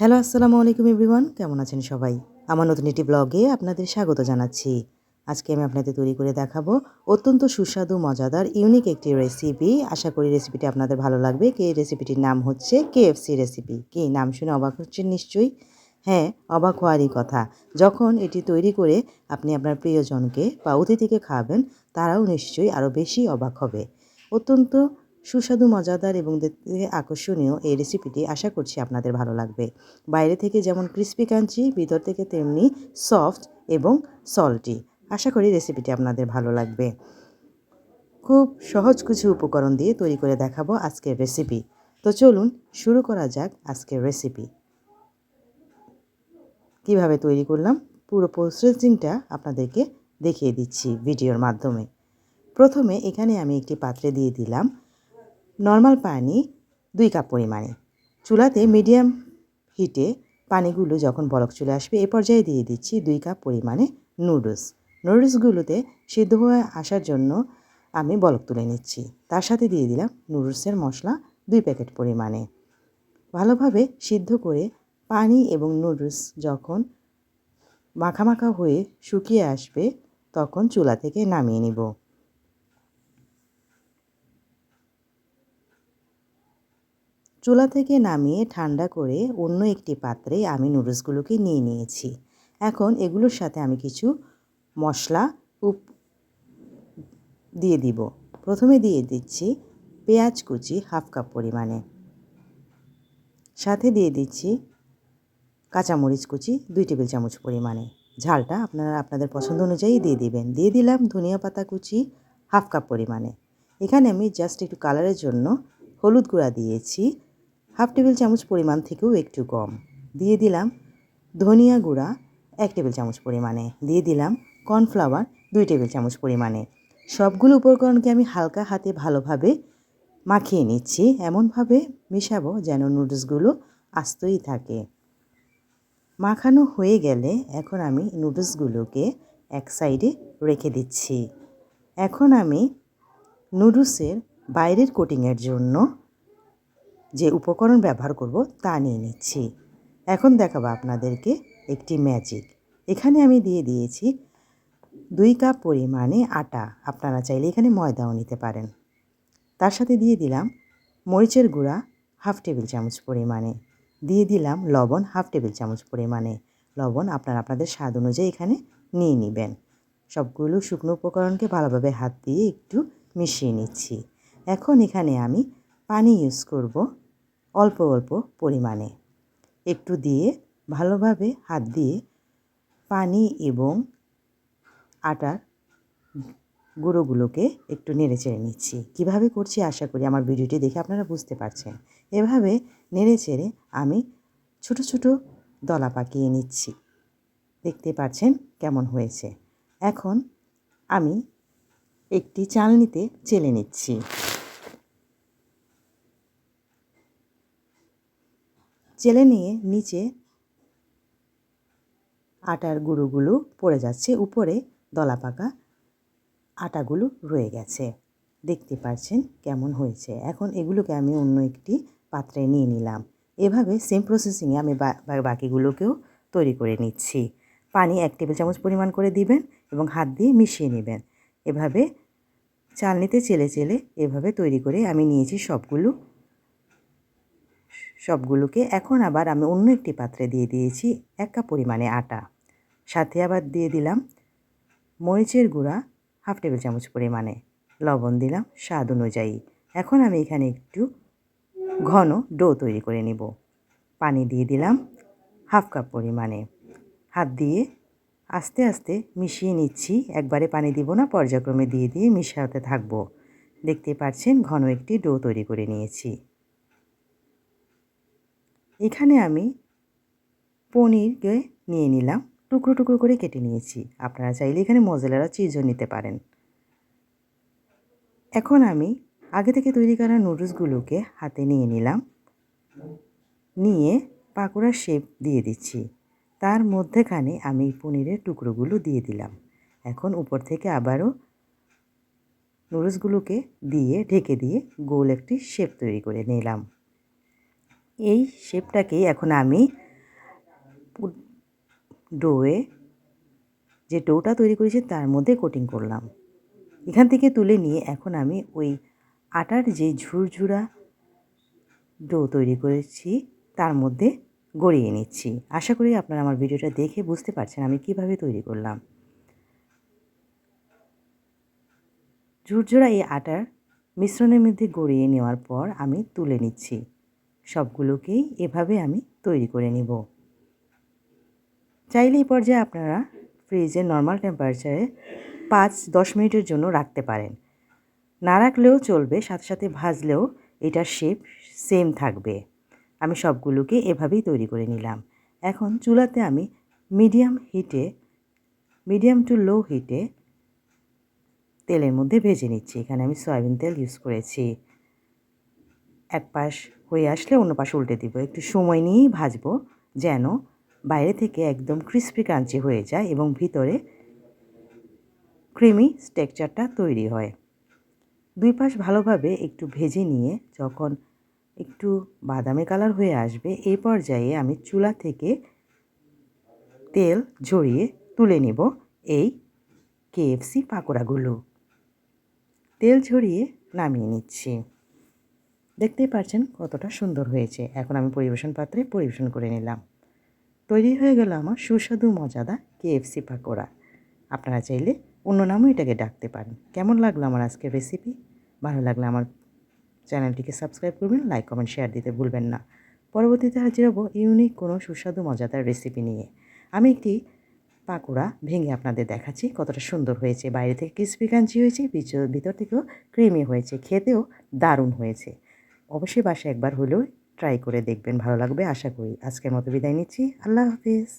Hello, আসসালামু আলাইকুম everyone. কেমন আছেন সবাই? আমার নতুন একটি ব্লগে আপনাদের স্বাগত জানাচ্ছি। আজকে আমি আপনাদের তৈরি করে দেখাবো অত্যন্ত সুস্বাদু, মজাদার, ইউনিক একটি রেসিপি। আশা করি রেসিপিটি আপনাদের ভালো লাগবে। এই রেসিপিটির নাম হচ্ছে KFC রেসিপি। কি নাম শুনে অবাক হচ্ছেন নিশ্চয়ই? হ্যাঁ, অবাক হওয়ারই কথা। যখন এটি তৈরি করে আপনি আপনার প্রিয়জনকে বা অতিথিকে খাওয়াবেন, তারাও নিশ্চয়ই আরও বেশি অবাক হবে। অত্যন্ত সুস্বাদু, মজাদার এবং দেখতে আকর্ষণীয় এই রেসিপিটি আশা করছি আপনাদের ভালো লাগবে। বাইরে থেকে যেমন ক্রিস্পি ক্রাঞ্চি, ভিতর থেকে তেমনি সফট এবং সল্টি। আশা করি রেসিপিটি আপনাদের ভালো লাগবে। খুব সহজ কিছু উপকরণ দিয়ে তৈরি করে দেখাবো আজকের রেসিপি। তো চলুন শুরু করা যাক আজকের রেসিপি। কিভাবে তৈরি করলাম পুরো প্রসেসিংটা আপনাদেরকে দেখিয়ে দিচ্ছি ভিডিওর মাধ্যমে। প্রথমে এখানে আমি একটি পাত্রে দিয়ে দিলাম নর্মাল পানি 2 কাপ পরিমাণে। চুলাতে মিডিয়াম হিটে পানিগুলো যখন বলক চলে আসবে, এ পর্যায়ে দিয়ে দিচ্ছি 2 কাপ পরিমাণে নুডলস। নুডলসগুলোতে সিদ্ধ হয়ে আসার জন্য আমি বলক তুলে নিচ্ছি। তার সাথে দিয়ে দিলাম নুডলসের মশলা 2 প্যাকেট পরিমাণে। ভালোভাবে সিদ্ধ করে পানি এবং নুডলস যখন মাখা মাখা হয়ে শুকিয়ে আসবে, তখন চুলা থেকে নামিয়ে নিব। চুলা থেকে নামিয়ে ঠান্ডা করে অন্য একটি পাত্রে আমি নুডলসগুলোকে নিয়ে নিয়েছি। এখন এগুলোর সাথে আমি কিছু মশলা দিয়ে দিব। প্রথমে দিয়ে দিচ্ছি পেঁয়াজ কুচি হাফ কাপ পরিমাণে, সাথে দিয়ে দিচ্ছি কাঁচামরিচ কুচি 2 টেবিল চামচ পরিমাণে। ঝালটা আপনারা আপনাদের পছন্দ অনুযায়ী দিয়ে দিবেন। দিয়ে দিলাম ধনিয়া পাতা কুচি হাফ কাপ পরিমাণে। এখানে আমি জাস্ট একটু কালারের জন্য হলুদ গুঁড়া দিয়েছি হাফ টেবিল চামচ পরিমাণ থেকেও একটু কম। দিয়ে দিলাম ধনিয়া গুঁড়া 1 টেবিল চামচ পরিমাণে। দিয়ে দিলাম কর্নফ্লাওয়ার 2 টেবিল চামচ পরিমাণে। সবগুলো উপকরণকে আমি হালকা হাতে ভালোভাবে মাখিয়ে নিচ্ছি। এমনভাবে মেশাবো যেন নুডলসগুলো আস্তই থাকে। মাখানো হয়ে গেলে এখন আমি নুডলসগুলোকে এক সাইডে রেখে দিচ্ছি। এখন আমি নুডলসের বাইরের কোটিংয়ের জন্য যে উপকরণ ব্যবহার করব তা নিয়ে নিচ্ছি। এখন দেখাবো আপনাদেরকে একটি ম্যাজিক। এখানে আমি দিয়ে দিয়েছি 2 কাপ পরিমাণে আটা। আপনারা চাইলে এখানে ময়দাও নিতে পারেন। তার সাথে দিয়ে দিলাম মরিচের গুঁড়া হাফ টেবিল চামচ পরিমাণে। দিয়ে দিলাম লবণ হাফ টেবিল চামচ পরিমাণে। লবণ আপনারা আপনাদের স্বাদ অনুযায়ী এখানে নিয়ে নেবেন। সবগুলো শুকনো উপকরণকে ভালোভাবে হাত দিয়ে একটু মিশিয়ে নিচ্ছি। এখন এখানে আমি পানি ইউজ করব অল্প অল্প পরিমাণে। একটু দিয়ে ভালোভাবে হাত দিয়ে পানি এবং আটার গুঁড়োগুলোকে একটু নেড়েচেড়ে নিচ্ছি। কিভাবে করছি আশা করি আমার ভিডিওটি দেখে আপনারা বুঝতে পারছেন। এভাবে নেড়েচেড়ে আমি ছোট ছোট দলা পাকিয়ে নিচ্ছি। দেখতে পাচ্ছেন কেমন হয়েছে। এখন আমি একটি চালনিতে চেলে নিচ্ছি। চেলে নিয়ে নিচে আটার গুঁড়োগুলো পড়ে যাচ্ছে, উপরে দলা পাকা আটাগুলো রয়ে গেছে। দেখতে পাচ্ছেন কেমন হয়েছে। এখন এগুলোকে আমি অন্য একটি পাত্রে নিয়ে নিলাম। এভাবে সেম প্রসেসিংয়ে আমি বাকিগুলোকেও তৈরি করে নিচ্ছি। পানি 1 টেবিল চামচ পরিমাণ করে দিবেন এবং হাত দিয়ে মিশিয়ে নেবেন। এভাবে চালনিতে চেলে চেলে এভাবে তৈরি করে আমি নিয়েছি সবগুলোকে। এখন আবার আমি অন্য একটি পাত্রে দিয়ে দিয়েছি 1 কাপ পরিমাণে আটা। সাথে আবার দিয়ে দিলাম মরিচের গুঁড়া হাফ টেবিল চামচ পরিমাণে। লবণ দিলাম স্বাদ অনুযায়ী। এখন আমি এখানে একটু ঘন ডো তৈরি করে নেব। পানি দিয়ে দিলাম হাফ কাপ পরিমাণে। হাত দিয়ে আস্তে আস্তে মিশিয়ে নিচ্ছি। একবারে পানি দিব না, পর্যায়ক্রমে দিয়ে দিয়ে মিশাতে থাকব। দেখতে পাচ্ছেন ঘন একটি ডো তৈরি করে নিয়েছি। এখানে আমি পনিরকে নিয়ে নিলাম, টুকরো টুকরো করে কেটে নিয়েছি। আপনারা চাইলে এখানে মোজারেলা চিজও নিতে পারেন। এখন আমি আগে থেকে তৈরি করা নুডলসগুলোকে হাতে নিয়ে নিলাম, নিয়ে পাকোড়ার শেপ দিয়ে দিচ্ছি। তার মধ্যেখানে আমি পনিরের টুকরোগুলো দিয়ে দিলাম। এখন উপর থেকে আবারও নুডলসগুলোকে দিয়ে ঢেকে দিয়ে গোল একটি শেপ তৈরি করে নিলাম। এই শেপটাকেই এখন আমি ডোয়ে যে ডোটা তৈরি করেছি তার মধ্যে কোটিং করলাম। এখান থেকে তুলে নিয়ে এখন আমি ওই আটার যে ঝুরঝুরা ডো তৈরি করেছি তার মধ্যে গড়িয়ে নিচ্ছি। আশা করি আপনারা আমার ভিডিওটা দেখে বুঝতে পারছেন আমি কিভাবে তৈরি করলাম। ঝুরঝুরা এই আটার মিশ্রণের মধ্যে গড়িয়ে নেওয়ার পর আমি তুলে নিচ্ছি। সবগুলোকেই এভাবে আমি তৈরি করে নিব। চাইলে এই পর্যায়ে আপনারা ফ্রিজে নর্মাল টেম্পারেচারে 5-10 মিনিটের জন্য রাখতে পারেন। না রাখলেও চলবে, সাথে সাথে ভাজলেও এটার শেপ সেম থাকবে। আমি সবগুলোকে এভাবেই তৈরি করে নিলাম। এখন চুলাতে আমি মিডিয়াম টু লো হিটে তেলের মধ্যে ভেজে নিচ্ছি। এখানে আমি সয়াবিন তেল ইউজ করেছি। এক পাশ হয়ে আসলে অন্য পাশ উল্টে দিব। একটু সময় নিয়েই ভাজবো যেন বাইরে থেকে একদম ক্রিস্পি ক্রাঞ্চি হয়ে যায় এবং ভিতরে ক্রিমি টেক্সচারটা তৈরি হয়। দুই পাশ ভালোভাবে একটু ভেজে নিয়ে যখন একটু বাদামি কালার হয়ে আসবে এই পর্যায়ে আমি চুলা থেকে তেল ঝরিয়ে তুলে নেব এই কেএফসি পাকোড়াগুলো। তেল ঝরিয়ে নামিয়ে নিচ্ছি। দেখতেই পাচ্ছেন কতটা সুন্দর হয়েছে। এখন আমি পরিবেশন পাত্রে পরিবেশন করে নিলাম। তৈরি হয়ে গেল আমার সুস্বাদু মজাদার কেএফসি পাকোড়া। আপনারা চাইলে অন্য নামও এটাকে ডাকতে পারেন। কেমন লাগলো আমার আজকের রেসিপি? ভালো লাগলে আমার চ্যানেলটিকে সাবস্ক্রাইব করবেন, লাইক, কমেন্ট, শেয়ার দিতে ভুলবেন না। পরবর্তীতে হাজির হব ইউনিক কোনো সুস্বাদু মজাদার রেসিপি নিয়ে। আমি একটি পাকোড়া ভেঙে আপনাদের দেখাচ্ছি কতটা সুন্দর হয়েছে। বাইরে থেকে ক্রিসপি ক্রাঞ্চি হয়েছে, ভিতর থেকেও ক্রিমি হয়েছে, খেতেও দারুণ হয়েছে। অবশ্যই বাসায় একবার হলেও ট্রাই করে দেখবেন, ভালো লাগবে আশা করি। আজকের মতো বিদায় নিচ্ছি। আল্লাহ হাফিজ।